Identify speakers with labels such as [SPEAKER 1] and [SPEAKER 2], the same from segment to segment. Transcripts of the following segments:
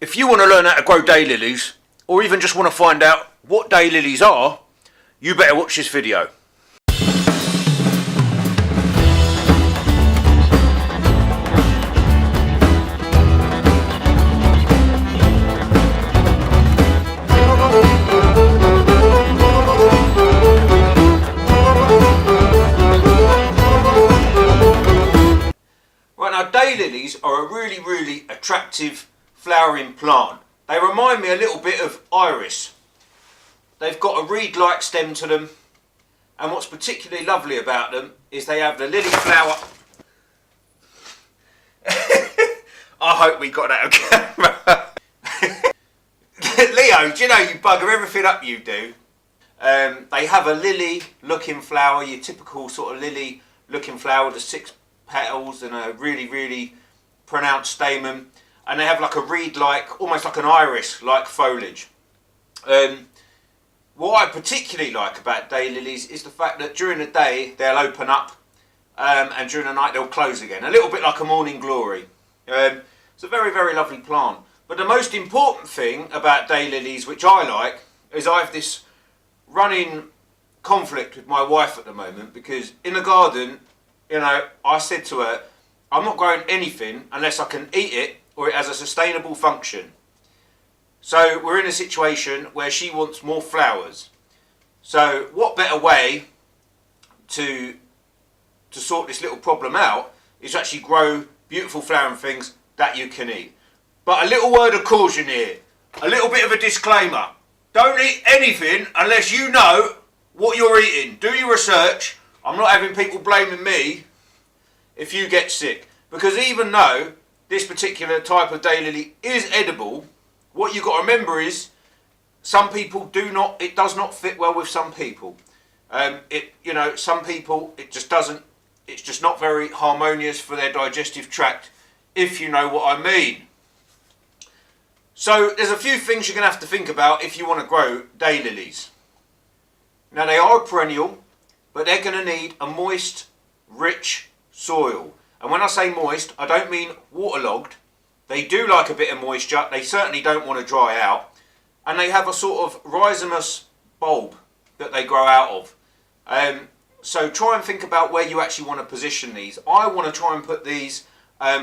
[SPEAKER 1] If you want to learn how to grow daylilies, or even just want to find out what daylilies are, you better watch this video. Right, now daylilies are a really attractive flowering plant. They remind me a little bit of iris. They've got a reed-like stem to them, and what's particularly lovely about them is they have the lily flower. I hope we got that on camera. Leo, do you know you bugger everything up you do? They have a lily looking flower, your typical sort of lily looking flower with the 6 petals and a really pronounced stamen. And they have like a reed-like, almost like an iris-like foliage. What I particularly like about daylilies is the fact that during the day they'll open up and during the night they'll close again. A little bit like a morning glory. It's a very lovely plant. But the most important thing about daylilies, which I like, is I have this running conflict with my wife at the moment, because in the garden, you know, I said to her, I'm not growing anything unless I can eat it or it has a sustainable function. So we're in a situation where she wants more flowers. So what better way to sort this little problem out is to actually grow beautiful flowering things that you can eat. But a little word of caution here, a little bit of a disclaimer. Don't eat anything unless you know what you're eating. Do your research. I'm not having people blaming me if you get sick. Because even though this particular type of daylily is edible, what you've got to remember is some people it does not fit well with some people. Some people it's just not very harmonious for their digestive tract, if you know what I mean. So there's a few things you're going to have to think about if you want to grow daylilies. Now they are a perennial, but they're going to need a moist, rich soil. And when I say moist, I don't mean waterlogged. They do like a bit of moisture. They certainly don't want to dry out. And they have a sort of rhizomous bulb that they grow out of. So try and think about where you actually want to position these. I want to try and put these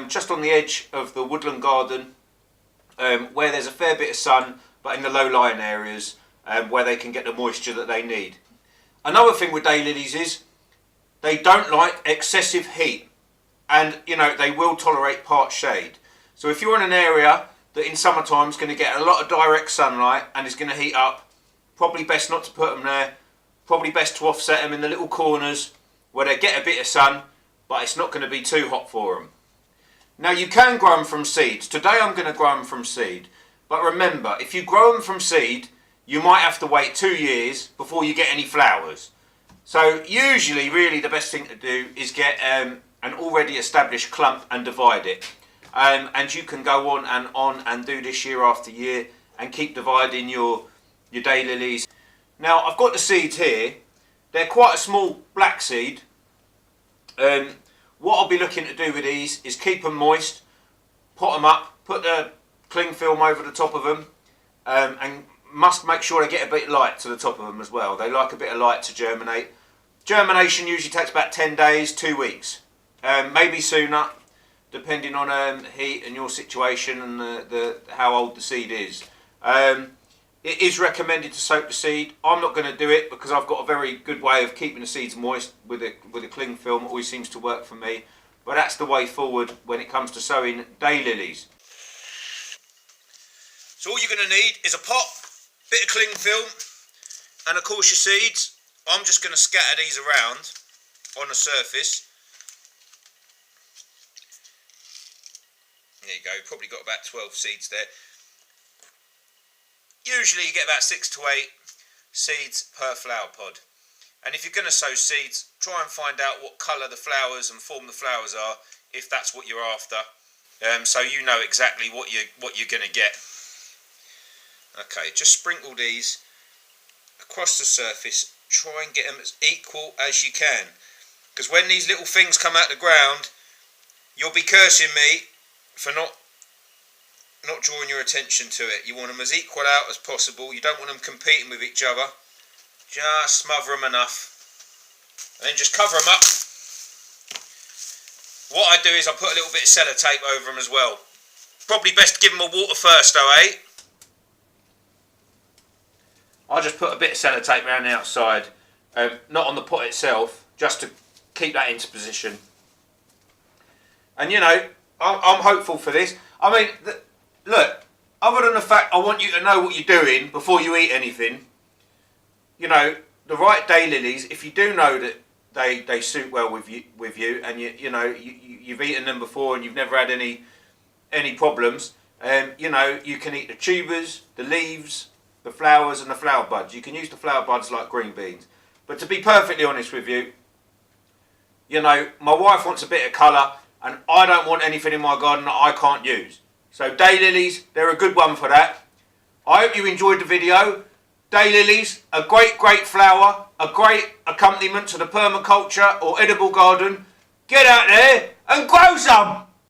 [SPEAKER 1] just on the edge of the woodland garden, where there's a fair bit of sun, but in the low-lying areas where they can get the moisture that they need. Another thing with daylilies is they don't like excessive heat. And, you know, they will tolerate part shade. So if you're in an area that in summertime is going to get a lot of direct sunlight and is going to heat up, probably best not to put them there. Probably best to offset them in the little corners where they get a bit of sun, but it's not going to be too hot for them. Now you can grow them from seeds. Today I'm going to grow them from seed. But remember, if you grow them from seed, you might have to wait 2 years before you get any flowers. So usually, really, the best thing to do is get an already established clump and divide it. And you can go on and do this year after year and keep dividing your daylilies. Now I've got the seeds here. They're quite a small black seed. What I'll be looking to do with these is keep them moist, pot them up, put the cling film over the top of them, and must make sure they get a bit of light to the top of them as well. They like a bit of light to germinate. Germination usually takes about 10 days, 2 weeks. Maybe sooner, depending on heat and your situation and how old the seed is. It is recommended to soak the seed. I'm not going to do it because I've got a very good way of keeping the seeds moist with a cling film. It always seems to work for me. But that's the way forward when it comes to sowing daylilies. So all you're going to need is a pot, bit of cling film, and of course your seeds. I'm just going to scatter these around on the surface. There you go, probably got about 12 seeds there. Usually you get about 6 to 8 seeds per flower pod. And if you're going to sow seeds, try and find out what colour the flowers and form the flowers are, if that's what you're after. So you know exactly what you're going to get. Okay, just sprinkle these across the surface. Try and get them as equal as you can. Because when these little things come out the ground, you'll be cursing me for not not drawing your attention to it. You want them as equal out as possible. You don't want them competing with each other. Just smother them enough. And then just cover them up. What I do is I put a little bit of sellotape over them as well. Probably best to give them a water first though, eh? I just put a bit of sellotape around the outside. Not on the pot itself, just to keep that into position. And you know, I'm hopeful for this. I mean, look, other than the fact I want you to know what you're doing before you eat anything, you know, the right daylilies, if you do know that they suit well with you, and you know you've eaten them before and you've never had any problems, you know, you can eat the tubers, the leaves, the flowers and the flower buds. You can use the flower buds like green beans. But to be perfectly honest with you, you know, my wife wants a bit of colour and I don't want anything in my garden that I can't use. So daylilies, they're a good one for that. I hope you enjoyed the video. Daylilies, a great flower, a great accompaniment to the permaculture or edible garden. Get out there and grow some!